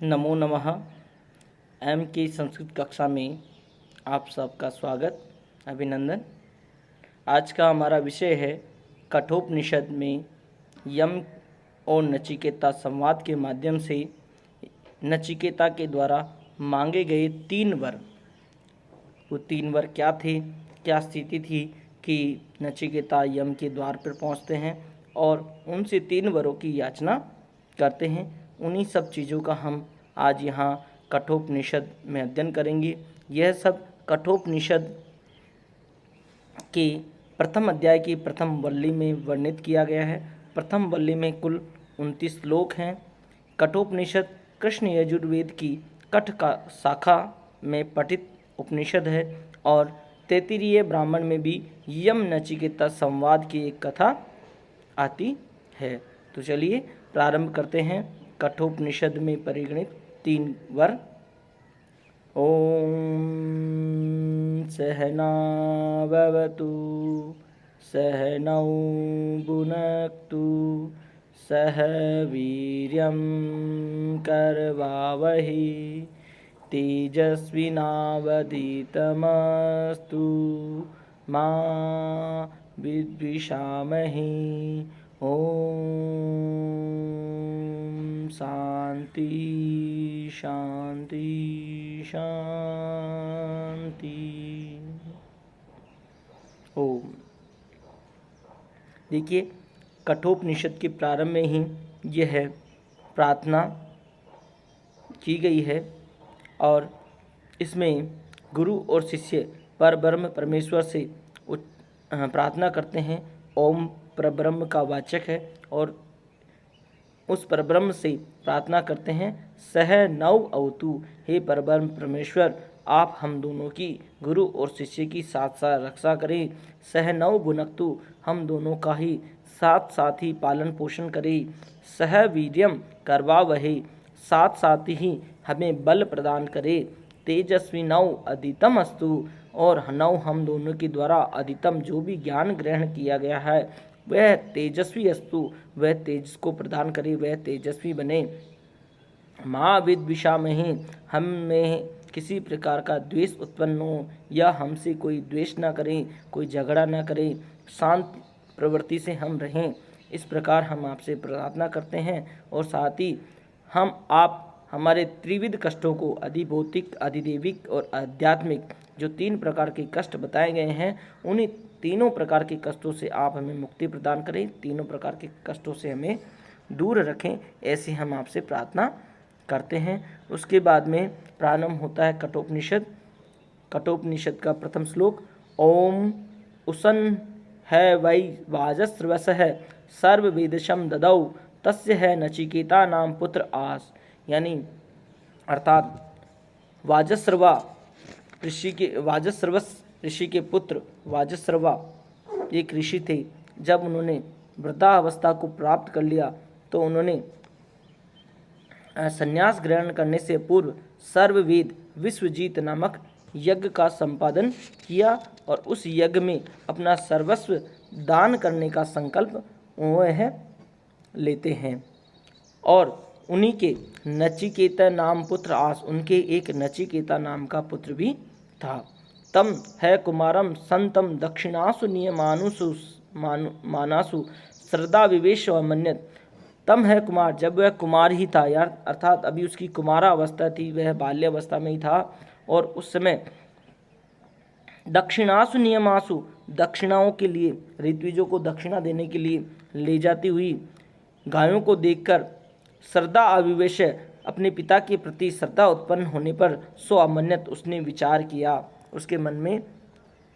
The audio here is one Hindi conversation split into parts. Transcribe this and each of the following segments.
नमो नमः। एम की संस्कृत कक्षा में आप सबका स्वागत, अभिनंदन। आज का हमारा विषय है कठोपनिषद में यम और नचिकेता संवाद के माध्यम से नचिकेता के द्वारा मांगे गए 3 वर। वो 3 वर क्या थे, क्या स्थिति थी कि नचिकेता यम के द्वार पर पहुंचते हैं और उनसे 3 वरों की याचना करते हैं। उन्हीं सब चीज़ों का हम आज यहाँ कठोपनिषद में अध्ययन करेंगे। यह सब कठोपनिषद के प्रथम अध्याय की प्रथम वल्ली में वर्णित किया गया है। प्रथम वल्ली में कुल 29 श्लोक हैं। कठोपनिषद कृष्ण यजुर्वेद की कठ का शाखा में पठित उपनिषद है और तैत्तिरीय ब्राह्मण में भी यम नचिकेता संवाद की एक कथा आती है। तो चलिए प्रारंभ करते हैं कठोपनिषद में परिगणित 3 वर। ओम सहनाववतु सहनौ भुनक्तु सह वीर्यं करवावहै तेजस्विनावधीतमस्तु मा विद्विषावहै। ओम शांति शांति शांति। ओम। देखिए, कठोपनिषद के प्रारंभ में ही यह प्रार्थना की गई है और इसमें गुरु और शिष्य परब्रह्म परमेश्वर से प्रार्थना करते हैं। ओम परब्रह्म का वाचक है और उस परब्रह्म से प्रार्थना करते हैं, सह नौ अवतु, हे परब्रह्म परमेश्वर आप हम दोनों की, गुरु और शिष्य की साथ साथ रक्षा करें। सह नौ भुनक्तु, हम दोनों का ही साथ साथ ही पालन पोषण करें। सह वीर्यम करवावहै, साथ साथ ही हमें बल प्रदान करे। तेजस्वी नौ अधीतम अस्तु, और नौ हम दोनों के द्वारा अधितम जो भी ज्ञान ग्रहण किया गया है वह तेजस्वी अस्तु, वह तेज को प्रदान करे, वह तेजस्वी बने। माँ विद्विषा में ही हम में किसी प्रकार का द्वेष उत्पन्न हो या हमसे कोई द्वेष ना करें, कोई झगड़ा ना करें, शांत प्रवृत्ति से हम रहें। इस प्रकार हम आपसे प्रार्थना करते हैं और साथ ही आप हमारे त्रिविध कष्टों को, अधिभौतिक, अधिदेविक और आध्यात्मिक, जो 3 प्रकार के कष्ट बताए गए हैं, उन्हीं तीनों प्रकार के कष्टों से आप हमें मुक्ति प्रदान करें, तीनों प्रकार के कष्टों से हमें दूर रखें, ऐसे हम आपसे प्रार्थना करते हैं। उसके बाद में प्रारंभ होता है कठोपनिषद। कठोपनिषद का प्रथम श्लोक, ओम उसन है वै वाजस्रवसः सर्ववेदशं ददौ तस्य है नचिकेता नाम पुत्र आस। यानी अर्थात वाजस्रवस ऋषि के पुत्र वाजस्रवा एक ऋषि थे। जब उन्होंने वृद्धावस्था को प्राप्त कर लिया तो उन्होंने संन्यास ग्रहण करने से पूर्व सर्ववेद विश्वजीत नामक यज्ञ का संपादन किया और उस यज्ञ में अपना सर्वस्व दान करने का संकल्प वह लेते हैं। और उन्हीं के नचिकेता नाम पुत्र आस, उनके एक नचिकेता नाम का पुत्र भी था। तम है कुमारम संतम दक्षिणासु नियमानुसु मानासु श्रद्धा विवेश मन्यत। तम है कुमार, जब वह कुमार ही था यार, अर्थात अभी उसकी कुमारावस्था थी, वह बाल्यावस्था में ही था। और उस समय दक्षिणासु नियमासु, दक्षिणाओं के लिए, ऋत्विजों को दक्षिणा देने के लिए ले जाती हुई गायों को देखकर श्रद्धा अविवेश, अपने पिता के प्रति श्रद्धा उत्पन्न होने पर अमन्यत, उसने विचार किया, उसके मन में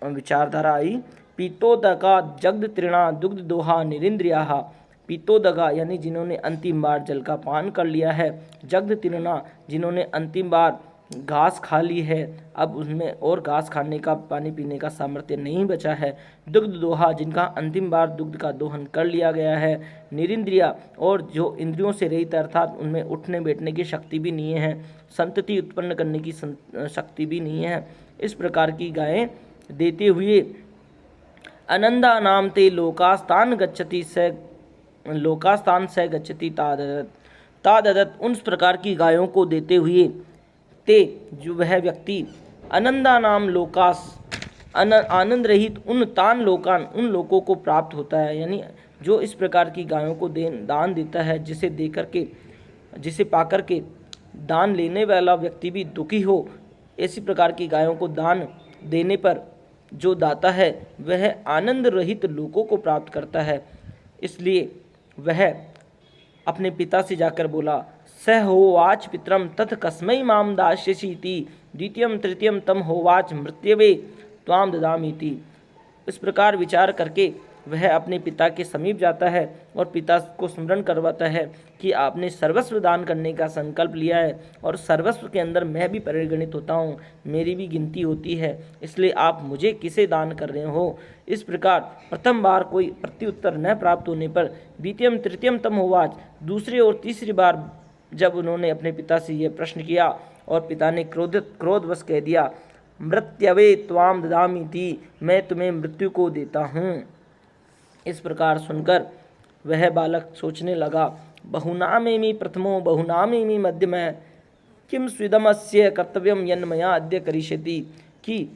विचारधारा आई। पीतोदगा जग्द तृणा दुग्ध दोहा निरिंद्रियाः। पीतोदगा यानी जिन्होंने अंतिम बार जल का पान कर लिया है, जग्द तृणा जिन्होंने अंतिम बार घास खा ली है, अब उसमें और घास खाने का, पानी पीने का सामर्थ्य नहीं बचा है। दुग्ध दोहा जिनका अंतिम बार दुग्ध का दोहन कर लिया गया है। निरिंद्रिया और जो इंद्रियों से रहित, अर्थात उनमें उठने बैठने की शक्ति भी नहीं है, संतति उत्पन्न करने की शक्ति भी नहीं है। इस प्रकार की गायें देते हुए अनंदा नाम ते लोकास्तान गच्छति स गच्छति ताददत उन प्रकार की गायों को देते हुए ते जो वह व्यक्ति आनंदा नाम लोकास आनंद रहित उन तान लोकान उन लोगों को प्राप्त होता है। यानी जो इस प्रकार की गायों को दान देता है, जिसे पाकर के दान लेने वाला व्यक्ति भी दुखी हो, ऐसी प्रकार की गायों को दान देने पर जो दाता है वह आनंद रहित लोगों को प्राप्त करता है। इसलिए वह अपने पिता से जाकर बोला, स होवाच पितरम तथ कस्मै माम दास्यसीति द्वितीयम तृतीयम तम होवाच मृत्यवे त्वाम ददामीति। इस प्रकार विचार करके वह अपने पिता के समीप जाता है और पिता को स्मरण करवाता है कि आपने सर्वस्व दान करने का संकल्प लिया है और सर्वस्व के अंदर मैं भी परिगणित होता हूँ, मेरी भी गिनती होती है, इसलिए आप मुझे किसे दान कर रहे हो। इस प्रकार प्रथम बार कोई प्रत्युत्तर न प्राप्त होने पर द्वितीयम तृतीयम तम होवाच, दूसरी और तीसरी बार जब उन्होंने अपने पिता से यह प्रश्न किया और पिता ने क्रोधवश कह दिया, मृत्यवे त्वाम ददामीति, मैं तुम्हें मृत्यु को देता हूँ। इस प्रकार सुनकर वह बालक सोचने लगा, बहुनामेमि प्रथमो बहुनामेमि मध्यमः किम स्विदमस्य कर्तव्यम यन्मया अद्य करिष्यति, कि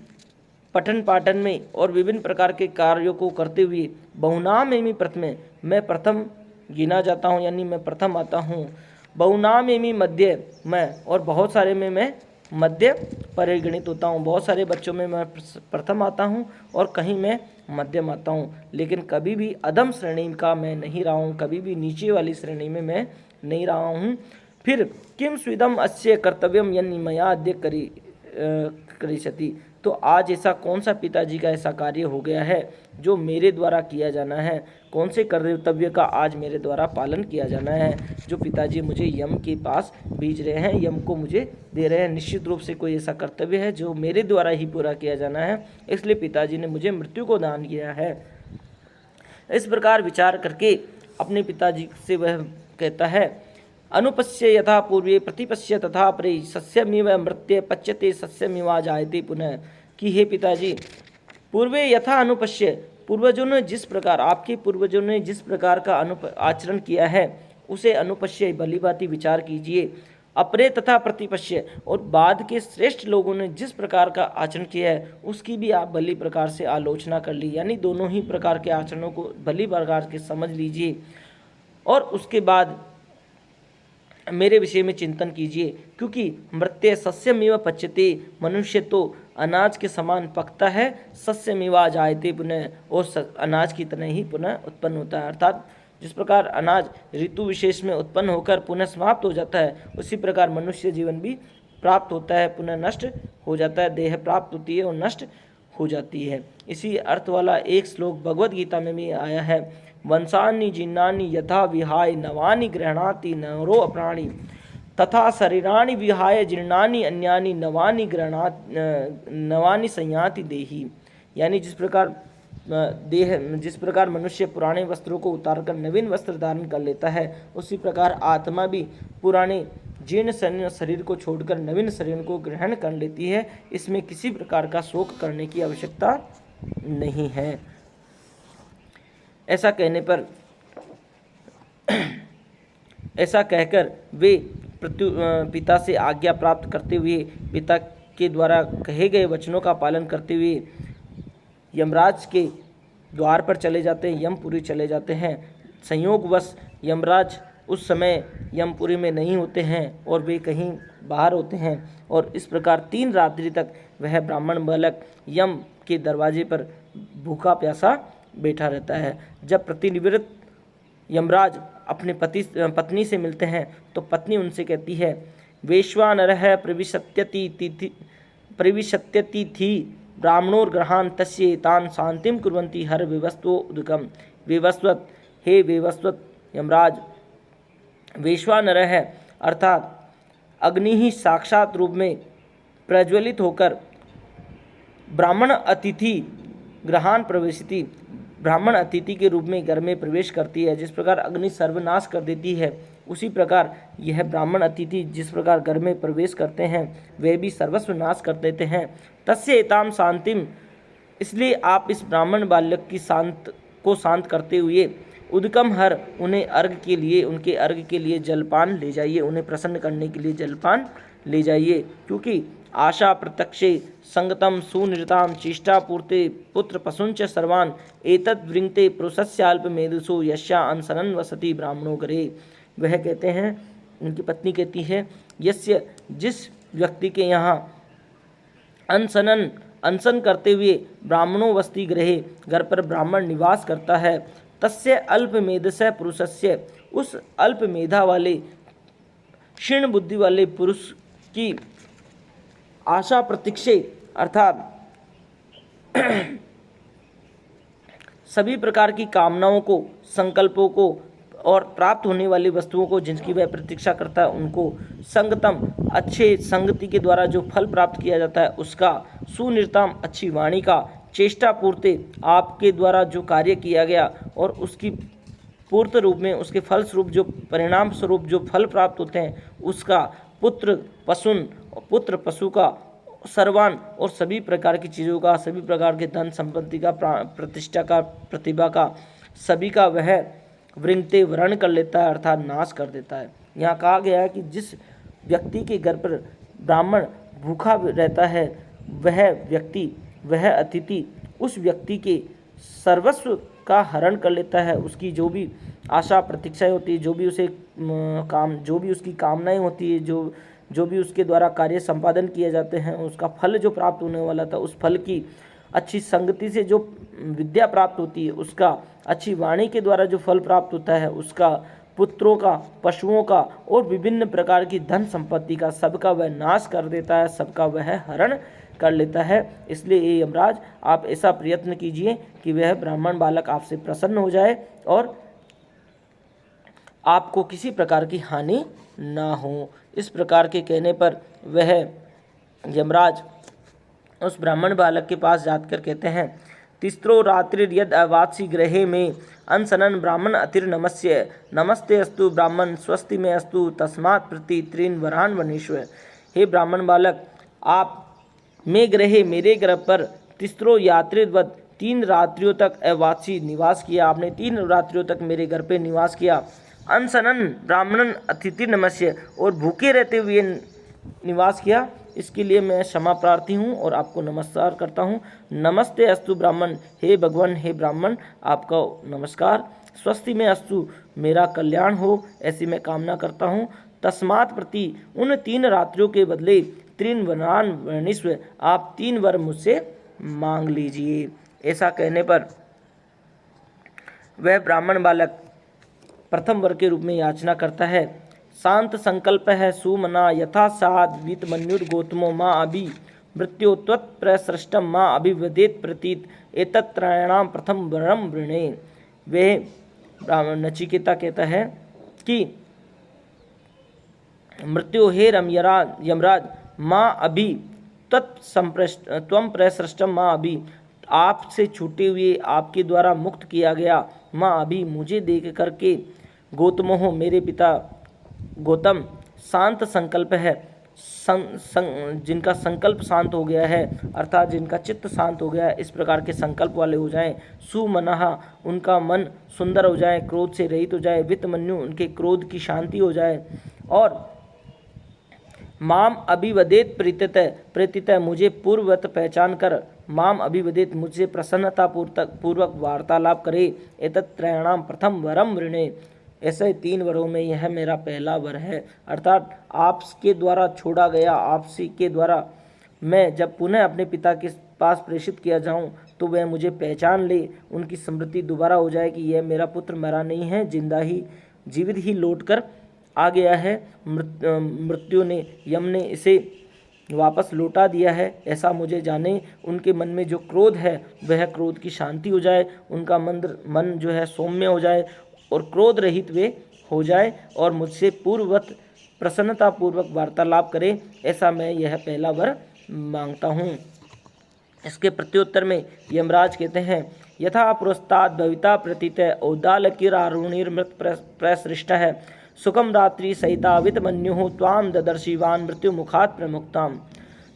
पठन पाठन में और विभिन्न प्रकार के कार्यों को करते हुए बहुनामेमि प्रथमे, मैं प्रथम गिना जाता हूँ, यानी मैं प्रथम आता हूँ। बहुनामेमि मध्य मैं, और बहुत सारे में मैं मध्य परिगणित होता हूँ, बहुत सारे बच्चों में मैं प्रथम आता हूँ और कहीं मैं मध्यम आता हूँ, लेकिन कभी भी अधम श्रेणी का मैं नहीं रहा हूँ, कभी भी नीचे वाली श्रेणी में मैं नहीं रहा हूँ। फिर किम स्विदम अस्य कर्तव्यम यन्नि मया अद्य करिष्यति, तो आज ऐसा कौन सा पिताजी का ऐसा कार्य हो गया है जो मेरे द्वारा किया जाना है, कौन से कर्तव्य का आज मेरे द्वारा पालन किया जाना है, जो पिताजी मुझे यम के पास भेज रहे हैं, यम को मुझे दे रहे हैं। निश्चित रूप से कोई ऐसा कर्तव्य है जो मेरे द्वारा ही पूरा किया जाना है, इसलिए पिताजी ने मुझे मृत्यु को दान किया है। इस प्रकार विचार करके अपने पिताजी से वह कहता है, अनुपश्य यथा पूर्वे प्रतिपश्य तथा परे सस्यमिव मृत्य पच्यते सस्यमिवा जायते पुनः, कि हे पिताजी, पूर्वे यथा अनुपश्य, पूर्वजों ने जिस प्रकार, आपके पूर्वजों ने जिस प्रकार का आचरण किया है उसे अनुपश्य भली भांति विचार कीजिए। अपरे तथा प्रतिपश्य, और बाद के श्रेष्ठ लोगों ने जिस प्रकार का आचरण किया है उसकी भी आप भली प्रकार से आलोचना कर ली, यानी दोनों ही प्रकार के आचरणों को भली प्रकार के समझ लीजिए और उसके बाद मेरे विषय में चिंतन कीजिए। क्योंकि मृत्य सस्यमेव पच्यते, मनुष्य तो अनाज के समान पकता है, सस्यमेवा जायते पुनः, और अनाज की तरह ही पुनः उत्पन्न होता है। अर्थात जिस प्रकार अनाज ऋतु विशेष में उत्पन्न होकर पुनः समाप्त हो जाता है, उसी प्रकार मनुष्य जीवन भी प्राप्त होता है, पुनः नष्ट हो जाता है, देह प्राप्त होती है और नष्ट हो जाती है। इसी अर्थ वाला एक श्लोक भगवद गीता में भी आया है, वंशानि जीर्णानि यथा विहाय नवानि गृह्णाति नरो अप्राणि तथा शरीराणि विहाय जीर्णानि अन्यानि नवानि संयाति देहि। यानी जिस प्रकार मनुष्य पुराने वस्त्रों को उतारकर नवीन वस्त्र धारण कर लेता है, उसी प्रकार आत्मा भी पुराने जीर्ण शरीर को छोड़कर नवीन शरीर को ग्रहण कर लेती है। इसमें किसी प्रकार का शोक करने की आवश्यकता नहीं है। ऐसा कहकर वे पिता से आज्ञा प्राप्त करते हुए, पिता के द्वारा कहे गए वचनों का पालन करते हुए यमराज के द्वार पर चले जाते हैं, यमपुरी चले जाते हैं। संयोगवश यमराज उस समय यमपुरी में नहीं होते हैं और वे कहीं बाहर होते हैं, और इस प्रकार 3 रात्रि तक वह ब्राह्मण बालक यम के दरवाजे पर भूखा प्यासा बैठा रहता है। जब प्रतिनिवृत्त यमराज अपने पत्नी से मिलते हैं तो पत्नी उनसे कहती है, वैश्वानरः प्रविशत्यति थी ब्राह्मणोर्ग्रहान् तस्य तान् शांतिं कुर्वन्ति हर विवस्वो उदकम्। विवस्वत, हे विवस्वत यमराज, वैश्वानरः अर्थात अग्नि ही साक्षात रूप में प्रज्वलित होकर ब्राह्मण अतिथि ग्रहान प्रवेशिति, ब्राह्मण अतिथि के रूप में घर में प्रवेश करती है। जिस प्रकार अग्नि सर्वनाश कर देती है, उसी प्रकार यह ब्राह्मण अतिथि जिस प्रकार घर में प्रवेश करते हैं वे भी सर्वस्व नाश कर देते हैं। तस्य एताम शांतिम, इसलिए आप इस ब्राह्मण बालक की शांत करते हुए उदकम हर, उन्हें अर्घ के लिए, उनके अर्घ के लिए जलपान ले जाइए, उन्हें प्रसन्न करने के लिए जलपान ले जाइए। क्योंकि आशा प्रत्यक्षे संगतम सुनिरताम चेष्टापूर्ते पुत्र पशुंच सर्वान एतद् वृंगते पुरुषस्याल्प मेधसो यस्या अनशनन वसति ब्राह्मणो गरे। वह कहते हैं, उनकी पत्नी कहती है, यस्य, जिस व्यक्ति के यहाँ अनशन करते हुए ब्राह्मणों वस्ति गृहे, घर पर ब्राह्मण निवास करता है, तस्य अल्प मेधस्य पुरुषस्य, उस अल्प मेधा वाले क्षीण बुद्धि वाले पुरुष की आशा प्रतीक्षे अर्थात सभी प्रकार की कामनाओं को, संकल्पों को और प्राप्त होने वाली वस्तुओं को जिनकी वह प्रतीक्षा करता है, उनको संगतम, अच्छे संगति के द्वारा जो फल प्राप्त किया जाता है उसका, सुनिरताम, अच्छी वाणी का, चेष्टा पूर्ते, आपके द्वारा जो कार्य किया गया और उसकी पूर्त रूप में, उसके फल स्वरूप जो परिणाम स्वरूप जो फल प्राप्त होते हैं उसका, पुत्र पशु का, सर्वान, और सभी प्रकार की चीज़ों का, सभी प्रकार के धन संपत्ति का, प्रतिष्ठा का, प्रतिभा का, सभी का वह वृंगते वर्ण कर लेता है अर्थात नाश कर देता है। यहाँ कहा गया है कि जिस व्यक्ति के घर पर ब्राह्मण भूखा रहता है, वह व्यक्ति, वह अतिथि उस व्यक्ति के सर्वस्व का हरण कर लेता है। उसकी जो भी आशा प्रतीक्षाएं होती है, जो भी उसे जो भी उसकी कामनाएं होती है, जो भी उसके द्वारा कार्य संपादन किए जाते हैं, उसका फल जो प्राप्त होने वाला था, उस फल की अच्छी संगति से जो विद्या प्राप्त होती है उसका, अच्छी वाणी के द्वारा जो फल प्राप्त होता है उसका, पुत्रों का, पशुओं का और विभिन्न प्रकार की धन संपत्ति का, सबका वह नाश कर देता है, सबका वह हरण कर लेता है। इसलिए ये यमराज, आप ऐसा प्रयत्न कीजिए कि वह ब्राह्मण बालक आपसे प्रसन्न हो जाए और आपको किसी प्रकार की हानि ना हो। इस प्रकार के कहने पर वह यमराज उस ब्राह्मण बालक के पास जाकर कहते हैं, तिस्रो रात्रिर्यद अवात्सी गृहे में अनशनन ब्राह्मण अतिर्नमस्य नमस्ते अस्तु ब्राह्मण स्वस्ति में अस्तु तस्मात् प्रति त्रीन वरान वनेश्वर। हे ब्राह्मण बालक, आप में ग्रहे, मेरे ग्रह पर तिस्रो यात्रिवत 3 रात्रियों तक अवात्सी निवास किया, आपने 3 रात्रियों तक मेरे घर पे निवास किया। अनशनन ब्राह्मणन अतिथि नमस्य, और भूखे रहते हुए निवास किया, इसके लिए मैं क्षमा प्रार्थी हूँ और आपको नमस्कार करता हूँ। नमस्ते अस्तु ब्राह्मण, हे भगवान, हे ब्राह्मण, आपका नमस्कार। स्वस्ति में अस्तु, मेरा कल्याण हो ऐसी मैं कामना करता हूँ। तस्मात् प्रति, उन 3 रात्रियों के बदले त्रीन वरान वर्णिस्व, आप 3 वर मुझसे मांग लीजिए। ऐसा कहने पर वह ब्राह्मण बालक प्रथम वर के रूप में याचना करता है। शांत संकल्प है सुमना यथा साध वीतमन्युर्गोतमो माँ अभि मृत्यु त्वत्प्रसृष्टम माँ अभिवदेत प्रतीत एतत्त्रयाणाम प्रथम वरम वृणे। वे ब्राह्मण नचिकेता कहता है कि मृत्यु हे यमराज माँ अभि त्वम प्रसृष्टम माँ अभि, आपसे छूटे हुए, आपके द्वारा मुक्त किया गया, माँ अभि मुझे देख करके, गौतमोह मेरे पिता गौतम, शांत संकल्प है, जिनका संकल्प शांत हो गया है अर्थात जिनका चित्त शांत हो गया है, इस प्रकार के संकल्प वाले हो जाएं। सुमनः, उनका मन सुंदर हो जाए, क्रोध से रहित हो जाए। वितमन्यु, उनके क्रोध की शांति हो जाए। और माम अभिवदेत प्रीतित, मुझे पूर्ववत पहचान कर, माम अभिवदेत, मुझसे प्रसन्नता पूर्वक वार्तालाप करे। एतत्त्रयाणाम प्रथम वरम वृणे, ऐसे 3 वरों में यह मेरा पहला वर है। अर्थात आपके द्वारा छोड़ा गया, आपसी के द्वारा मैं जब पुनः अपने पिता के पास प्रेषित किया जाऊं तो वह मुझे पहचान ले, उनकी स्मृति दोबारा हो जाए कि यह मेरा पुत्र मरा नहीं है, जीवित ही लौट कर आ गया है। मृत्यु ने, यम ने इसे वापस लौटा दिया है, ऐसा मुझे जाने। उनके मन में जो क्रोध है वह क्रोध की शांति हो जाए, उनका मन जो है सौम्य हो जाए और क्रोध रहित वे हो जाए और मुझसे पूर्ववत प्रसन्नतापूर्वक वार्तालाप करे, ऐसा मैं यह पहला वर मांगता हूँ। इसके प्रत्युत्तर में यमराज कहते हैं, यथा पुरस्ताद भविता प्रतीत औदालकिरारुणिर्मृत प्रसृष्ट है सुखम रात्रि सहिता वितमन्यु त्वाम ददर्शिवान मृत्यु मुखात प्रमुक्ताम।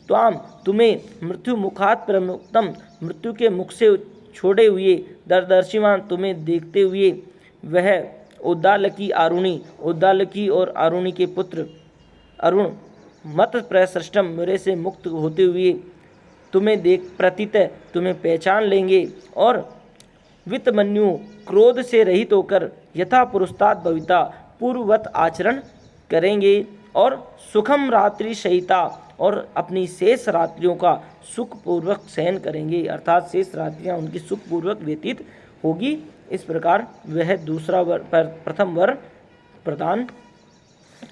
त्वाम, तुम्हें मृत्यु मुखात प्रमुक्तम, मृत्यु के मुख से छोड़े हुए, दर्शिवान, तुम्हें देखते हुए, वह उद्दालकी और आरुणि के पुत्र अरुण मत प्रसृष्टम मेरे से मुक्त होते हुए तुम्हें देख प्रतीत तुम्हें पहचान लेंगे और वितमन्यु क्रोध से रहित होकर यथा पुरुस्ताद भविता पूर्ववत आचरण करेंगे और सुखम रात्रि सहिता और अपनी शेष रात्रियों का सुखपूर्वक शयन करेंगे, अर्थात शेष रात्रियां उनकी सुखपूर्वक व्यतीत होगी। इस प्रकार वह दूसरा वर प्रथम वर प्रदान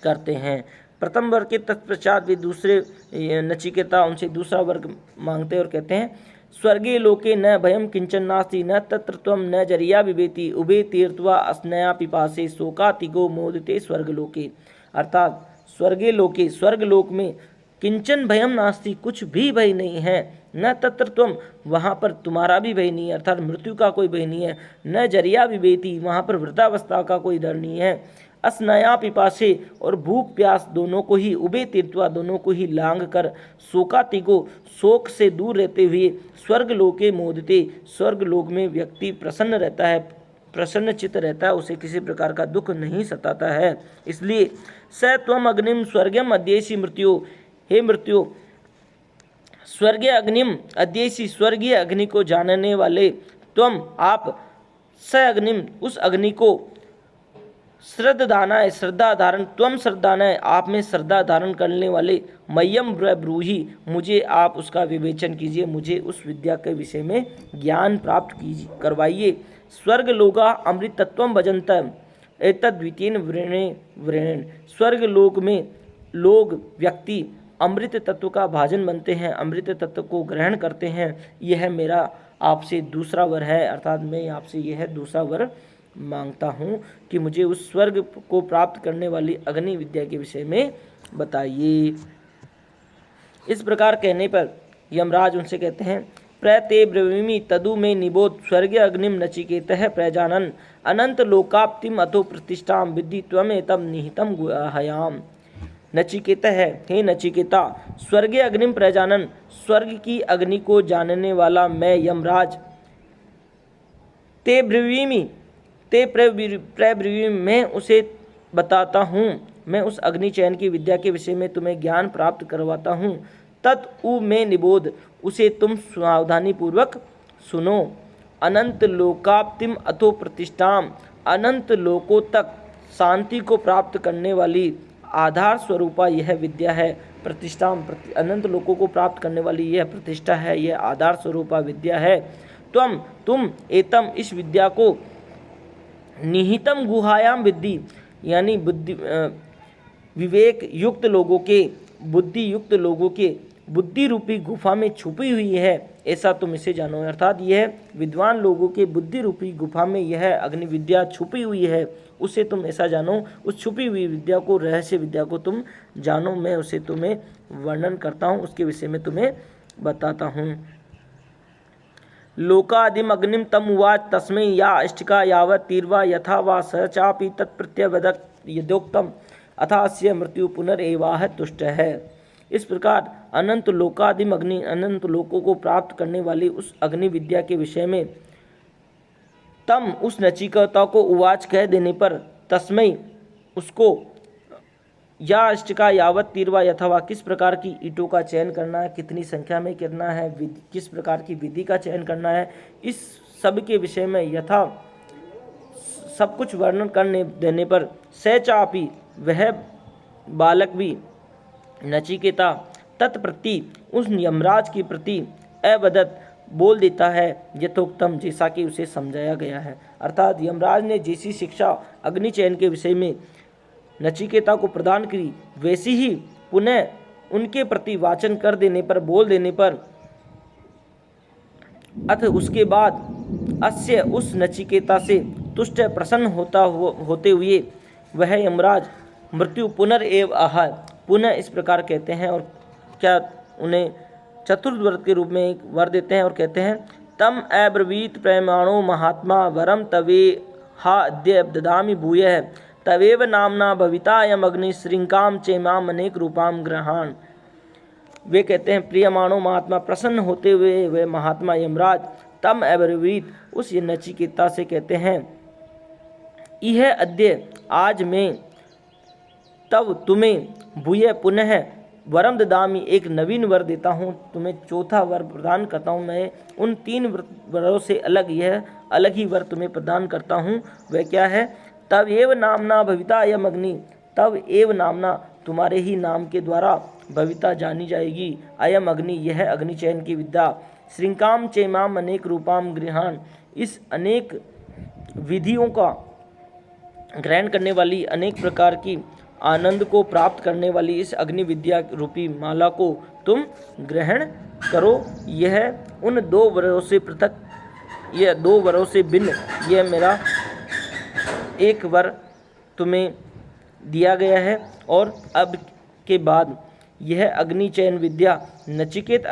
करते हैं। प्रथम वर के तत्पश्चात भी दूसरे नचिकेता उनसे दूसरा वर्ग मांगते हैं और कहते हैं स्वर्गे लोके न भयम किंचन नास्ति न तत्र त्वं न जरिया बिभेति उभे तीर्थवा अस्नया पिपासे शोकातिगो मोदिते स्वर्गलोके, अर्थात स्वर्गलोक में किंचन भयम नास्ति कुछ भी भय नहीं है, न तत्र त्वं वहाँ पर तुम्हारा भी भय नहीं है, अर्थात मृत्यु का कोई भय नहीं है, न जरिया विभेति वहाँ पर वृद्धावस्था का कोई डर नहीं है, अस्नया पिपासे और भूख प्यास दोनों को ही उभे तीर्थवा दोनों को ही लांग कर शोकातिगो शोक से दूर रहते हुए स्वर्गलोके मोदते स्वर्गलोक में व्यक्ति प्रसन्न रहता है, प्रसन्न चित्त रहता है, उसे किसी प्रकार का दुख नहीं सताता है। इसलिए स त्वम अग्निम स्वर्गम अद्येसी मृत्यु, हे मृत्यु स्वर्गीय अग्निम अद्येसी स्वर्गीय अग्नि को जानने वाले त्वम आप स अग्निम उस अग्नि को श्रद्धाना है श्रद्धा धारण त्वम श्रद्धाना है आप में श्रद्धा धारण करने वाले मय्यम ब्रूहि मुझे आप उसका विवेचन कीजिए, मुझे उस विद्या के विषय में ज्ञान प्राप्त कीजिए करवाइए। स्वर्ग लोगा अमृत तत्वम भजंत एतद्वितीयन व्रणेन स्वर्ग लोक में लोग व्यक्ति अमृत तत्व का भाजन बनते हैं, अमृत तत्व को ग्रहण करते हैं। यह मेरा आपसे दूसरा वर है, अर्थात मैं आपसे यह दूसरा वर मांगता हूँ कि मुझे उस स्वर्ग को प्राप्त करने वाली अग्नि विद्या के विषय में बताइए। इस प्रकार कहने पर यमराज उनसे कहते हैं प्रते ब्रवीमि तदु में निबोध स्वर्गीय अग्निम नचिकेतः प्रजानन अनंत लोकाप्तिम अतो प्रतिष्ठाम विद्धि त्वमेतम निहितम गुहायाम। नचिकेता है, हे नचिकेता स्वर्गीय अग्निम प्रजानन स्वर्ग की अग्नि को जानने वाला मैं यमराज ते ब्रवीमि मैं उसे बताता हूँ, मैं उस अग्नि चयन की विद्या के विषय में तुम्हें ज्ञान प्राप्त करवाता हूँ। तत् उ में निबोध उसे तुम सावधानी पूर्वक सुनो। अनंत लोकाप्तिम अथो प्रतिष्ठाम अनंत लोकों तक शांति को प्राप्त करने वाली आधार स्वरूपा यह विद्या है। प्रतिष्ठाम अनंत लोकों को प्राप्त करने वाली यह प्रतिष्ठा है, यह आधार स्वरूपा विद्या है। तुम एतम इस विद्या को निहितम गुहायाम विद्धि यानी बुद्धि विवेक युक्त लोगों के बुद्धि युक्त लोगों के बुद्धि रूपी गुफा में छुपी हुई है, ऐसा तुम इसे जानो। अर्थात यह विद्वान लोगों के बुद्धि रूपी गुफा में यह अग्नि विद्या छुपी हुई है, उसे तुम ऐसा जानो। उस छुपी हुई विद्या को रहस्य विद्या को तुम जानो, मैं उसे तुम्हें वर्णन करता हूँ, उसके विषय में तुम्हें बताता हूँ। लोकादिम अग्निम तम उवाच तस्मै या अष्टिका यावत् तीर्वा यथा वा स चापि तत्प्रत्यवदत् यदोक्तम अथास्य मृत्यु पुनरेवाह तुष्ट है। इस प्रकार अनंत लोकादिम अग्नि अनंत लोकों को प्राप्त करने वाली उस अग्नि विद्या के विषय में तम उस नचिकेता को उवाच कह देने पर तस्मै उसको या अष्टिका यावत तीर्वा यथावा किस प्रकार की ईंटों का चयन करना है, कितनी संख्या में करना है, किस प्रकार की विधि का चयन करना है, इस सब के विषय में यथा सब कुछ वर्णन करने देने पर सचापि वह बालक भी नचिकेता तत्प्रति उस यमराज के प्रति अवदत बोल देता है यथोक्तम जैसा कि उसे समझाया गया है। अर्थात यमराज ने जैसी शिक्षा अग्नि चयन के विषय में नचिकेता को प्रदान करी वैसी ही पुनः उनके प्रति वाचन कर देने पर बोल देने पर अथ उसके बाद अस्य उस नचिकेता से तुष्ट प्रसन्न होते हुए वह यमराज मृत्यु पुनरेव आह पुनः इस प्रकार कहते हैं और क्या उन्हें चतुर्थ वर के रूप में एक वर देते हैं और कहते हैं तम अब्रवीत प्रेमाणो महात्मा वरम तवे हा अद्य ददामि भूयः तवेव नामना भवितायम अग्नि श्रृंकाम चेमाम अनेक रूपाम ग्रहान। वे कहते हैं प्रियमाणो महात्मा प्रसन्न होते हुए वे महात्मा यमराज तम अब्रवीत उस नचिकेता से कहते हैं यह अद्य आज मैं तब तुम्हें भूय पुनः वरम ददामि, एक नवीन वर देता हूँ, तुम्हें चौथा वर प्रदान करता हूँ। मैं उन 3 वरों से अलग ही वर तुम्हें प्रदान करता हूँ। वह क्या है? तब एव नामना भविता अयम अग्नि, तब एव नामना तुम्हारे ही नाम के द्वारा भविता जानी जाएगी। अयम अग्नि, यह अग्नि चयन की विद्या। श्रृंकाम चैमाम अनेक रूपाम गृहान, इस अनेक विधियों का ग्रहण करने वाली, अनेक प्रकार की आनंद को प्राप्त करने वाली इस अग्नि विद्या रूपी माला को तुम ग्रहण करो। यह उन 2 वरों से पृथक, यह 2 वरों से भिन्न, यह मेरा एक वर तुम्हें दिया गया है। और अब के बाद यह अग्नि चयन विद्या नचिकेत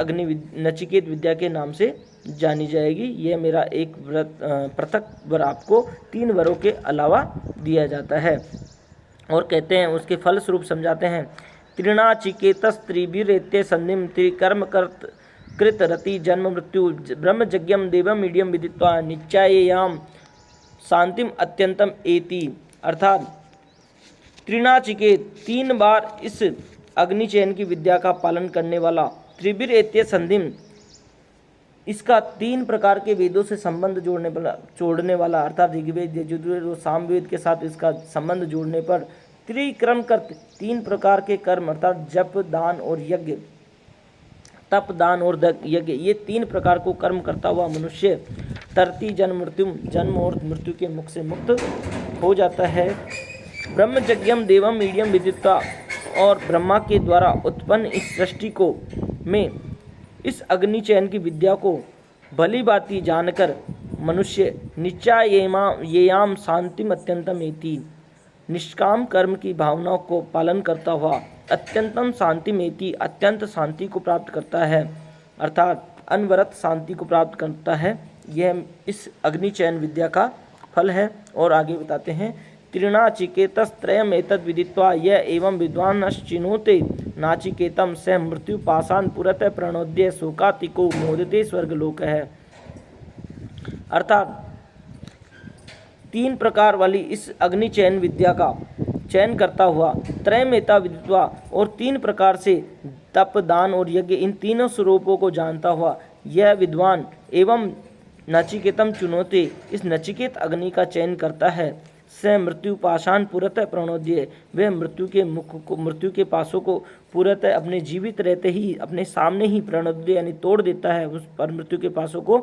विद्या के नाम से जानी जाएगी। यह मेरा एक पृथक वर आपको 3 वरों के अलावा दिया जाता है। और कहते हैं, उसके फलस्वरूप समझाते हैं, त्रिणाचिकेतस्त्रिभिरेत्य संधिम त्रिकर्म कृत रति जन्म मृत्यु ब्रह्मजज्ञम देवम मीडियम विदित्वा निश्चयेयाम शांतिम अत्यंतम एति। अर्थात त्रिणाचिकेत 3 बार इस अग्निचयन की विद्या का पालन करने वाला, त्रिभिरेत्य संधिम, इसका 3 प्रकार के वेदों से संबंध जोड़ने वाला अर्थात ऋग्वेद, यजुर्वेद और सामवेद के साथ इसका संबंध जोड़ने पर, त्रिक्रम कर्त 3 प्रकार के कर्म अर्थात जप, दान और यज्ञ, तप, दान और यज्ञ, ये 3 प्रकार को कर्म करता हुआ मनुष्य तरती जन्म और मृत्यु के मुख से मुक्त हो जाता है। ब्रह्मजज्ञम देवम मीडियम विदित्वा, और ब्रह्मा के द्वारा उत्पन्न इस सृष्टि को में इस अग्निचयन की विद्या को भली भांति जानकर मनुष्य निश्चयेयाम शांतिम अत्यंतम एति, निष्काम कर्म की भावनाओं को पालन करता हुआ अत्यंतम शांति में एति, अत्यंत शांति को प्राप्त करता है, अर्थात अनवरत शांति को प्राप्त करता है। यह इस अग्निचयन विद्या का फल है। और आगे बताते हैं, त्रिणाचिकेतस्त्रयम् एतद् विदित्वा य एवं विद्वान्श्चिनोते नाचिकेतम स मृत्यु पाशान पुरतः प्रणोद्य शोकातिको मोदते स्वर्गलोक है। अर्थात 3 प्रकार वाली इस अग्निचयन विद्या का चयन करता हुआ, त्रयमेता विदित्वा, और 3 प्रकार से तप, दान और यज्ञ, इन तीनों स्वरूपों को जानता हुआ यह विद्वान एवं नचिकेतम चुनौते, इस नचिकेत अग्नि का चयन करता है। स मृत्यु पाशान पुरतः प्रणोद्य, वह मृत्यु के पासों को पुरतः अपने जीवित रहते ही अपने सामने ही प्रणोद्य यानी तोड़ देता है, उस पर मृत्यु के पासों को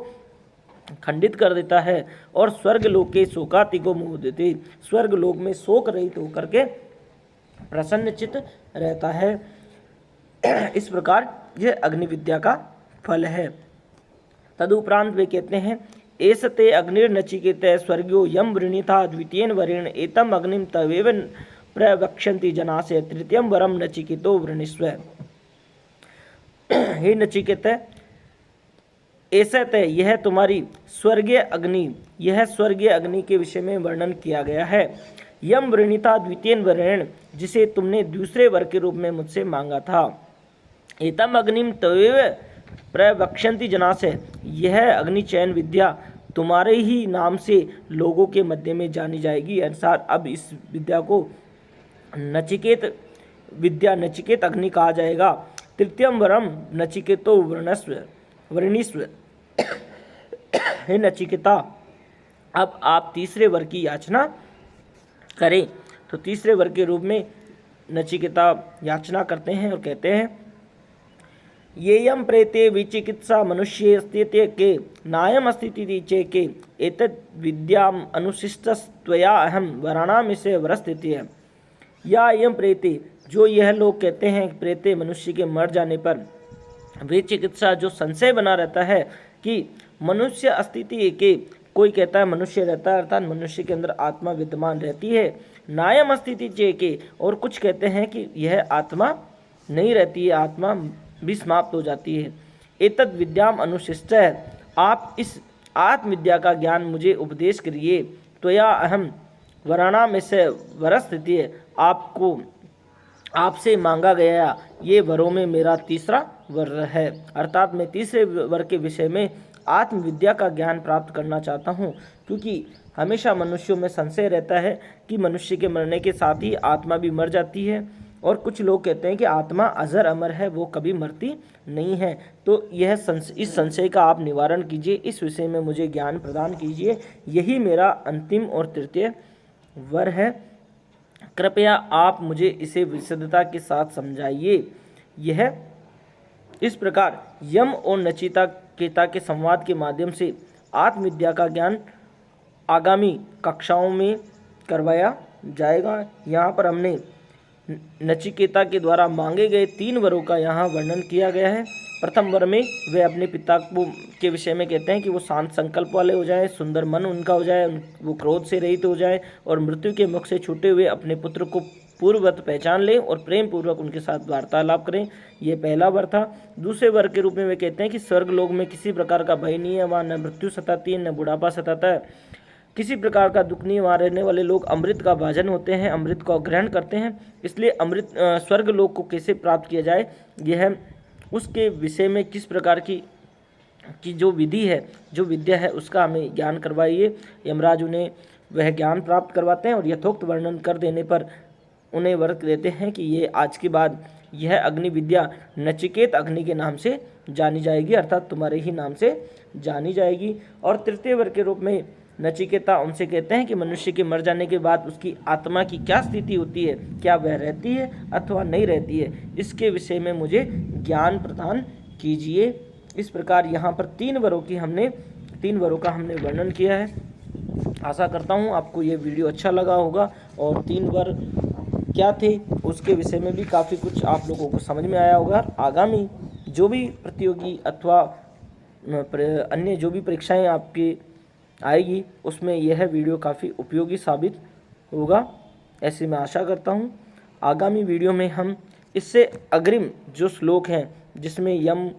खंडित कर देता है। और स्वर्ग लोक के शोकातिको मोदते, स्वर्ग लोक में शोक रहित होकर के प्रसन्नचित रहता है। इस प्रकार यह अग्नि विद्या का फल है। तदुपरांत वे कहते हैं, एसते अग्निर्नचिकेत स्वर्गो यम वृणीथा द्वितीयेन वरेण एतम अग्निम तवेव प्रवक्ष्यन्ति जनासे तृतीयम वरम नचिकेतो वृणीस्व। हे नचिकेत, ऐसा तय यह तुम्हारी स्वर्गीय अग्नि, यह स्वर्गीय अग्नि के विषय में वर्णन किया गया है। यम वृणीता द्वितीयेन वरेण, जिसे तुमने दूसरे वर के रूप में मुझसे मांगा था। एतम अग्निम तवेव प्रवक्ष्यन्ति जनासे, यह अग्निचयन विद्या तुम्हारे ही नाम से लोगों के मध्य में जानी जाएगी। अनुसार अब इस विद्या को नचिकेत अग्नि कहा जाएगा। तृतीयम वरम नचिकेतो वृणीस्व। हे नचिकेता, अब आप तीसरे वर की याचना करें। तो तीसरे वर के रूप में नचिकेता याचना करते हैं और कहते हैं, येयम प्रेते विचिकित्सा मनुष्ये स्थिते के नायम अस्तिति चेके एतद् विद्याम अनुशिष्टस्त्वया अहम वराणाम से वरस्थिति है। या यम प्रेते, जो यह लोग कहते हैं प्रेते मनुष्य के मर जाने पर वे चिकित्सा, जो संशय बना रहता है कि मनुष्य अस्तित्व के, कोई कहता है मनुष्य रहता है अर्थात मनुष्य के अंदर आत्मा विद्यमान रहती है, नायम अस्तित्व के, और कुछ कहते हैं कि यह आत्मा नहीं रहती है, आत्मा भी समाप्त हो जाती है। एतद् विद्याम अनुशिष्ट है, आप इस आत्मविद्या का ज्ञान मुझे उपदेश करिए। तो या अहम वराणा में से वरस्थिति है, आपको आपसे मांगा गया ये वरों में मेरा तीसरा वर है, अर्थात मैं तीसरे वर के विषय में आत्मविद्या का ज्ञान प्राप्त करना चाहता हूँ, क्योंकि हमेशा मनुष्यों में संशय रहता है कि मनुष्य के मरने के साथ ही आत्मा भी मर जाती है, और कुछ लोग कहते हैं कि आत्मा अजर अमर है, वो कभी मरती नहीं है। तो इस संशय का आप निवारण कीजिए, इस विषय में मुझे ज्ञान प्रदान कीजिए। यही मेरा अंतिम और तृतीय वर है। कृपया आप मुझे इसे विशदता के साथ समझाइए। यह इस प्रकार यम और नचिकेता के संवाद के माध्यम से आत्मविद्या का ज्ञान आगामी कक्षाओं में करवाया जाएगा। यहाँ पर हमने नचिकेता के द्वारा मांगे गए 3 वरों का यहाँ वर्णन किया गया है। प्रथम वर में वे अपने पिता के विषय में कहते हैं कि वो शांत संकल्प वाले हो जाए, सुंदर मन उनका हो जाए, वो क्रोध से रहित हो जाए और मृत्यु के मुख से छूटे हुए अपने पुत्र को पूर्ववत पहचान लें और प्रेम पूर्वक उनके साथ वार्तालाप करें। ये पहला वर था। दूसरे वर के रूप में वे कहते हैं कि स्वर्ग लोक में किसी प्रकार का भय नहीं है, वहाँ न मृत्यु सताती है, न बुढ़ापा सताता है, किसी प्रकार का दुख नहीं। वहाँ रहने वाले लोग अमृत का भाजन होते हैं, अमृत को ग्रहण करते हैं। इसलिए स्वर्ग लोक को कैसे प्राप्त किया जाए, यह उसके विषय में किस प्रकार की जो विधि है, जो विद्या है, उसका हमें ज्ञान करवाइए। यमराज उन्हें वह ज्ञान प्राप्त करवाते हैं और यथोक्त वर्णन कर देने पर उन्हें वर देते हैं कि ये आज के बाद यह अग्नि विद्या नचिकेत अग्नि के नाम से जानी जाएगी, अर्थात तुम्हारे ही नाम से जानी जाएगी। और तृतीय वर के रूप में नचिकेता उनसे कहते हैं कि मनुष्य के मर जाने के बाद उसकी आत्मा की क्या स्थिति होती है, क्या वह रहती है अथवा नहीं रहती है, इसके विषय में मुझे ज्ञान प्रदान कीजिए। इस प्रकार यहाँ पर 3 वरों का हमने वर्णन किया है। आशा करता हूँ आपको ये वीडियो अच्छा लगा होगा और 3 वर क्या थे उसके विषय में भी काफ़ी कुछ आप लोगों को समझ में आया होगा। आगामी जो भी प्रतियोगी अथवा अन्य जो भी परीक्षाएं आपकी आएगी उसमें यह वीडियो काफ़ी उपयोगी साबित होगा, ऐसी मैं आशा करता हूँ। आगामी वीडियो में हम इससे अग्रिम जो श्लोक हैं जिसमें यम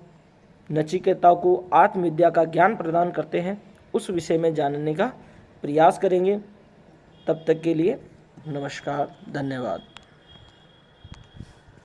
नचिकेता को आत्मविद्या का ज्ञान प्रदान करते हैं, उस विषय में जानने का प्रयास करेंगे। तब तक के लिए नमस्कार, धन्यवाद।